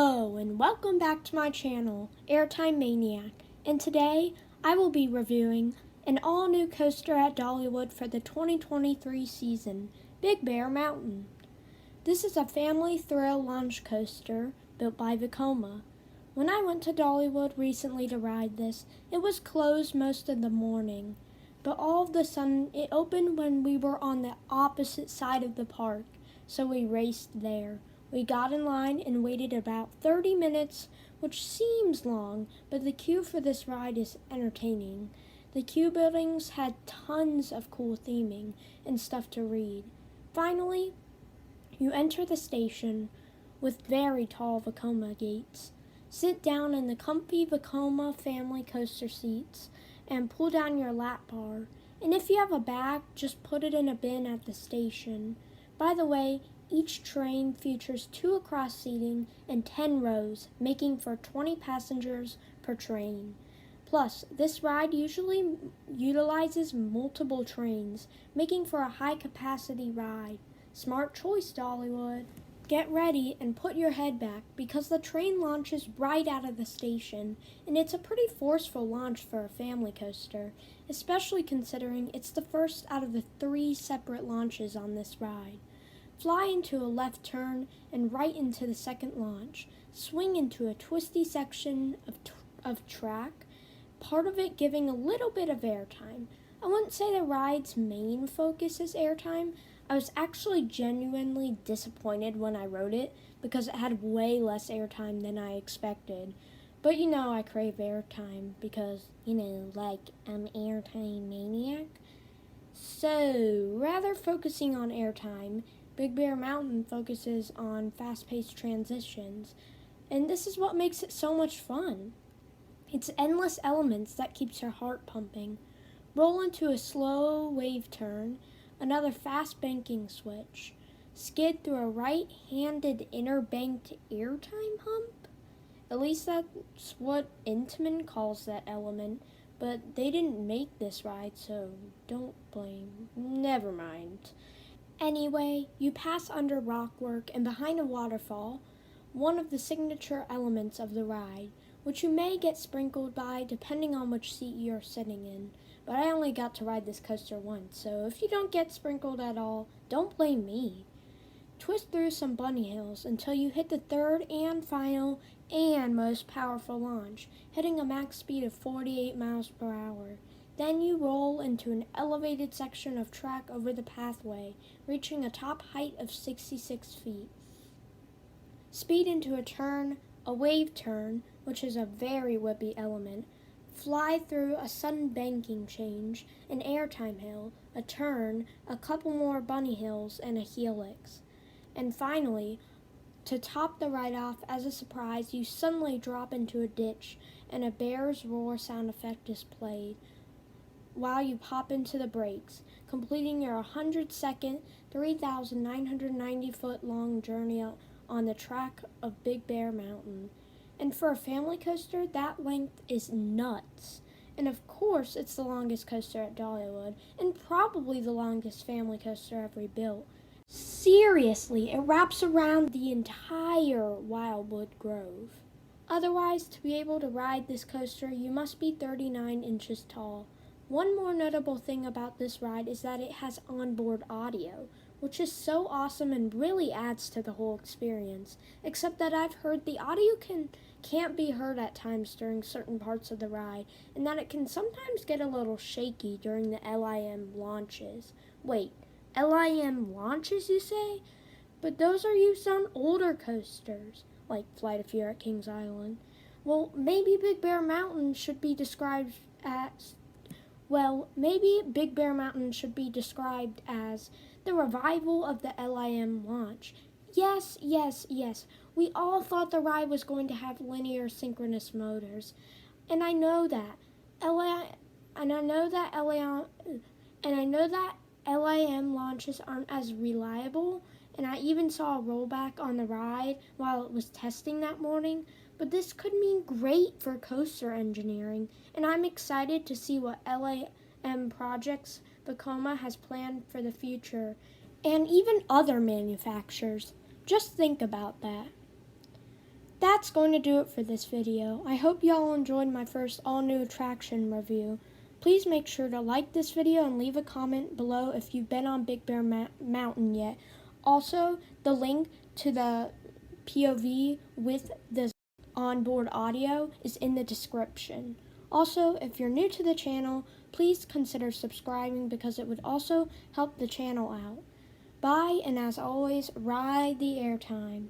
Hello and welcome back to my channel, Airtime Maniac, and today I will be reviewing an all-new coaster at Dollywood for the 2023 season, Big Bear Mountain. This is a family thrill launch coaster built by Vekoma. When I went to Dollywood recently to ride this, it was closed most of the morning, but all of a sudden it opened when we were on the opposite side of the park, so we raced there. We got in line and waited about 30 minutes, which seems long, but the queue for this ride is entertaining. The queue buildings had tons of cool theming and stuff to read. Finally, you enter the station with very tall Vekoma gates. Sit down in the comfy Vekoma family coaster seats and pull down your lap bar. And if you have a bag, just put it in a bin at the station. By the way, each train features 2 across seating and 10 rows, making for 20 passengers per train. Plus, this ride usually utilizes multiple trains, making for a high-capacity ride. Smart choice, Dollywood. Get ready and put your head back because the train launches right out of the station, and it's a pretty forceful launch for a family coaster, especially considering it's the first out of the 3 separate launches on this ride. Fly into a left turn and right into the second launch. Swing into a twisty section of track, part of it giving a little bit of airtime. I wouldn't say the ride's main focus is airtime. I was actually genuinely disappointed when I rode it because it had way less airtime than I expected. But I crave airtime because, I'm Airtime Maniac. So, rather focusing on airtime, Big Bear Mountain focuses on fast-paced transitions, and this is what makes it so much fun. It's endless elements that keeps your heart pumping. Roll into a slow wave turn, another fast banking switch, skid through a right-handed inner banked airtime hump. At least that's what Intamin calls that element, but they didn't make this ride, so don't blame. Never mind. Anyway, you pass under rockwork and behind a waterfall, one of the signature elements of the ride, which you may get sprinkled by depending on which seat you're sitting in. But I only got to ride this coaster once, so if you don't get sprinkled at all, don't blame me. Twist through some bunny hills until you hit the third and final and most powerful launch, hitting a max speed of 48 miles per hour. Then you roll into an elevated section of track over the pathway, reaching a top height of 66 feet. Speed into a turn, a wave turn, which is a very whippy element. Fly through a sudden banking change, an airtime hill, a turn, a couple more bunny hills, and a helix. And finally, to top the ride off as a surprise, you suddenly drop into a ditch, and a bear's roar sound effect is played while you pop into the brakes, completing your 100-second, 3,990-foot-long journey on the track of Big Bear Mountain. And for a family coaster, that length is nuts. And of course, it's the longest coaster at Dollywood, and probably the longest family coaster ever built. Seriously, it wraps around the entire Wildwood Grove. Otherwise, to be able to ride this coaster, you must be 39 inches tall. One more notable thing about this ride is that it has onboard audio, which is so awesome and really adds to the whole experience, except that I've heard the audio can't be heard at times during certain parts of the ride, and that it can sometimes get a little shaky during the LIM launches. Wait, LIM launches, you say? But those are used on older coasters, like Flight of Fear at Kings Island. Well, maybe Big Bear Mountain should be described as the revival of the LIM launch. Yes. We all thought the ride was going to have linear synchronous motors. And I know that LIM launches aren't as reliable, and I even saw a rollback on the ride while it was testing that morning. But this could mean great for coaster engineering, and I'm excited to see what LIM projects Vekoma has planned for the future, and even other manufacturers. Just think about that. That's going to do it for this video. I hope y'all enjoyed my first all-new attraction review. Please make sure to like this video and leave a comment below if you've been on Big Bear Mountain yet. Also, the link to the POV with the onboard audio is in the description. Also, if you're new to the channel, please consider subscribing because it would also help the channel out. Bye, and as always, ride the airtime.